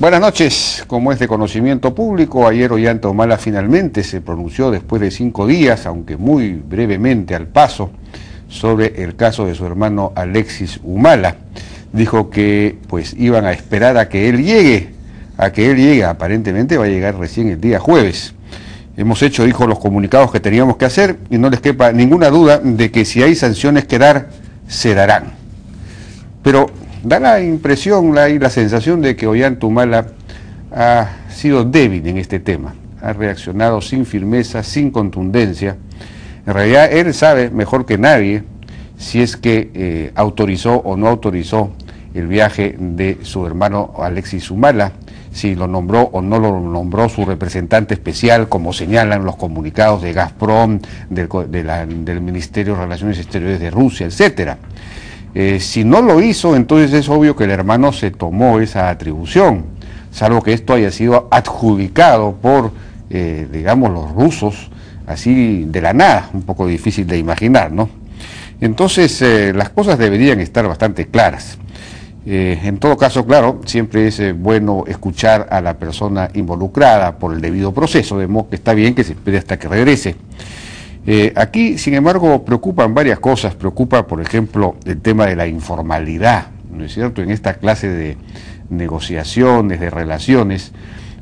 Buenas noches. Como es de conocimiento público, ayer Ollanta Humala finalmente se pronunció después de 5 días, aunque muy brevemente al paso, sobre el caso de su hermano Alexis Humala. Dijo que pues iban a esperar a que él llegue, aparentemente va a llegar recién el día jueves. Hemos hecho, dijo, los comunicados que teníamos que hacer y no les quepa ninguna duda de que si hay sanciones que dar, se darán. Pero da la impresión y la sensación de que Ollanta Humala ha sido débil en este tema, ha reaccionado sin firmeza, sin contundencia. En realidad él sabe mejor que nadie si es que autorizó o no autorizó el viaje de su hermano Alexis Humala, si lo nombró o no lo nombró su representante especial, como señalan los comunicados de Gazprom, del Ministerio de Relaciones Exteriores de Rusia, etcétera. Si no lo hizo, entonces es obvio que el hermano se tomó esa atribución, salvo que esto haya sido adjudicado por, digamos, los rusos, así de la nada, un poco difícil de imaginar, ¿no? Entonces, las cosas deberían estar bastante claras. En todo caso, claro, siempre es bueno escuchar a la persona involucrada por el debido proceso, de modo que está bien que se espere hasta que regrese. Aquí, sin embargo, preocupan varias cosas. Preocupa, por ejemplo, el tema de la informalidad, ¿no es cierto? En esta clase de negociaciones, de relaciones,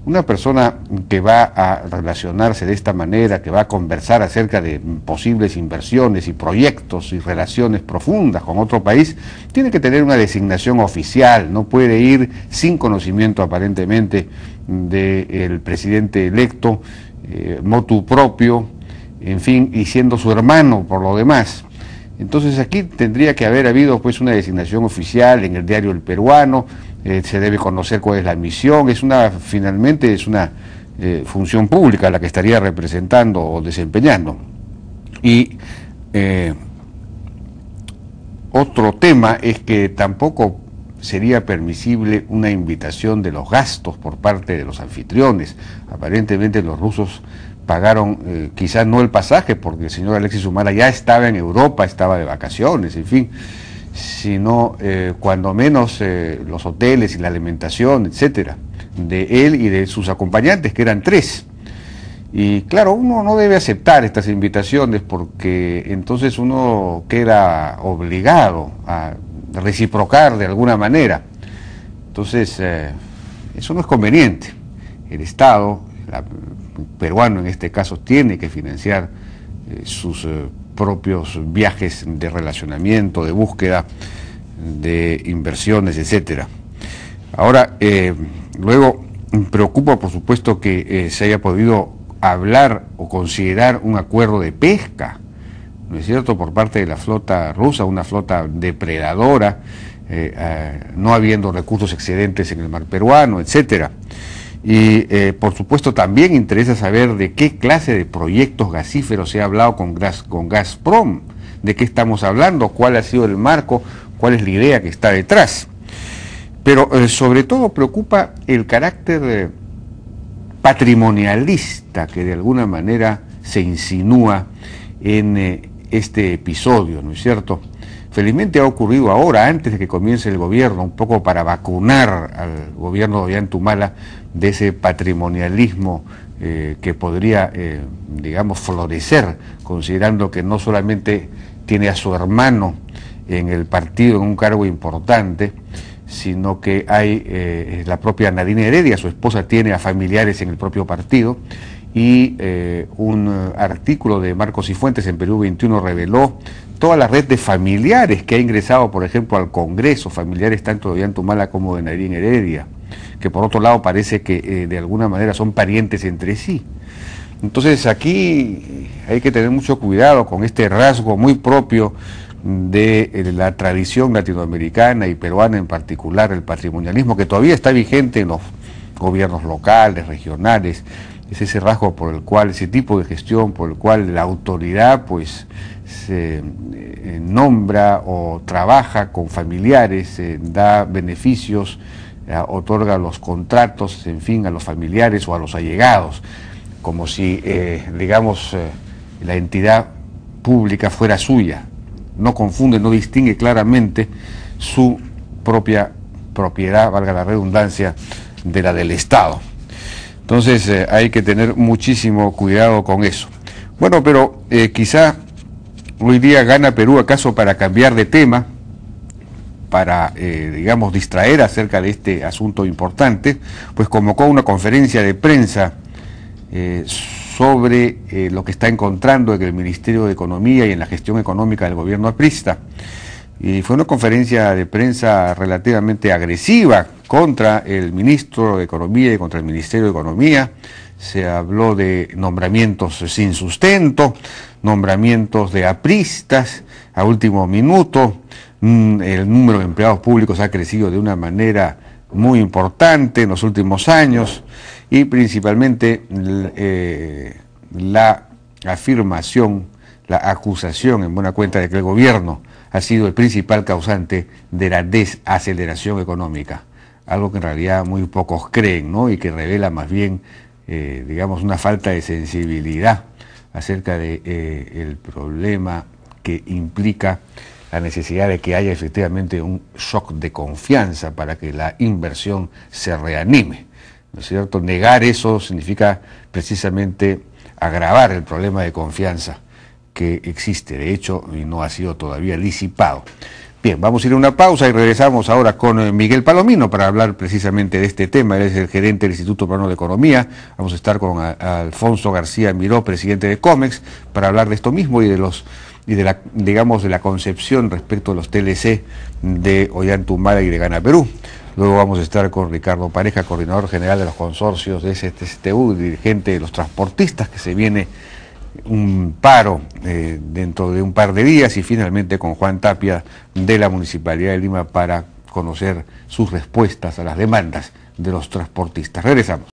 una persona que va a relacionarse de esta manera, que va a conversar acerca de posibles inversiones y proyectos y relaciones profundas con otro país, tiene que tener una designación oficial, no puede ir sin conocimiento aparentemente del presidente electo, motu propio, en fin, y siendo su hermano por lo demás. Entonces aquí tendría que haber habido pues una designación oficial en el diario El Peruano, se debe conocer cuál es la misión, finalmente es una función pública la que estaría representando o desempeñando. Y otro tema es que tampoco sería permisible una invitación de los gastos por parte de los anfitriones. Aparentemente los rusos pagaron quizás no el pasaje, porque el señor Alexis Humala ya estaba en Europa, estaba de vacaciones, en fin, sino cuando menos los hoteles y la alimentación, etcétera, de él y de sus acompañantes, que eran 3. Y claro, uno no debe aceptar estas invitaciones porque entonces uno queda obligado a reciprocar de alguna manera. Entonces, eso no es conveniente. El Estado, peruano en este caso, tiene que financiar sus propios viajes de relacionamiento, de búsqueda, de inversiones, etcétera. Ahora, luego preocupa por supuesto que se haya podido hablar o considerar un acuerdo de pesca, ¿no es cierto?, por parte de la flota rusa, una flota depredadora, no habiendo recursos excedentes en el mar peruano, etcétera. Y por supuesto también interesa saber de qué clase de proyectos gasíferos se ha hablado con Gazprom, de qué estamos hablando, cuál ha sido el marco, cuál es la idea que está detrás. Pero sobre todo preocupa el carácter patrimonialista que de alguna manera se insinúa en este episodio, ¿no es cierto? Felizmente ha ocurrido ahora, antes de que comience el gobierno, un poco para vacunar al gobierno de Ollanta Humala de ese patrimonialismo que podría, digamos, florecer, considerando que no solamente tiene a su hermano en el partido en un cargo importante, sino que hay la propia Nadine Heredia, su esposa, tiene a familiares en el propio partido, y un artículo de Marcos y Fuentes en Perú 21 reveló toda la red de familiares que ha ingresado, por ejemplo, al Congreso, familiares tanto de Ollanta Humala como de Nadine Heredia, que por otro lado parece que de alguna manera son parientes entre sí. Entonces aquí hay que tener mucho cuidado con este rasgo muy propio de la tradición latinoamericana y peruana en particular, el patrimonialismo, que todavía está vigente en los gobiernos locales, regionales. Es ese rasgo por el cual, ese tipo de gestión por el cual la autoridad pues se nombra o trabaja con familiares, da beneficios, otorga los contratos, en fin, a los familiares o a los allegados, como si, digamos, la entidad pública fuera suya. No confunde, no distingue claramente su propia propiedad, valga la redundancia, de la del Estado. Entonces hay que tener muchísimo cuidado con eso. Bueno, pero quizá hoy día Gana Perú, acaso para cambiar de tema, para, digamos, distraer acerca de este asunto importante, pues convocó una conferencia de prensa sobre lo que está encontrando en el Ministerio de Economía y en la gestión económica del gobierno aprista. Y fue una conferencia de prensa relativamente agresiva contra el ministro de Economía y contra el Ministerio de Economía. Se habló de nombramientos sin sustento, nombramientos de apristas a último minuto. El número de empleados públicos ha crecido de una manera muy importante en los últimos años y principalmente la afirmación, la acusación en buena cuenta de que el gobierno ha sido el principal causante de la desaceleración económica, algo que en realidad muy pocos creen, ¿no? Y que revela más bien, digamos, una falta de sensibilidad acerca de el problema que implica la necesidad de que haya efectivamente un shock de confianza para que la inversión se reanime, ¿no es cierto? Negar eso significa precisamente agravar el problema de confianza que existe, de hecho, y no ha sido todavía disipado. Bien, vamos a ir a una pausa y regresamos ahora con Miguel Palomino para hablar precisamente de este tema. Él es el gerente del Instituto Peruano de Economía. Vamos a estar con Alfonso García Miró, presidente de COMEX, para hablar de esto mismo y de la, digamos, de la concepción respecto a los TLC de Ollantaytamala y de Gana Perú. Luego vamos a estar con Ricardo Pareja, coordinador general de los consorcios de STU, dirigente de los transportistas, que se viene un paro dentro de un par de días, y finalmente con Juan Tapia de la Municipalidad de Lima para conocer sus respuestas a las demandas de los transportistas. Regresamos.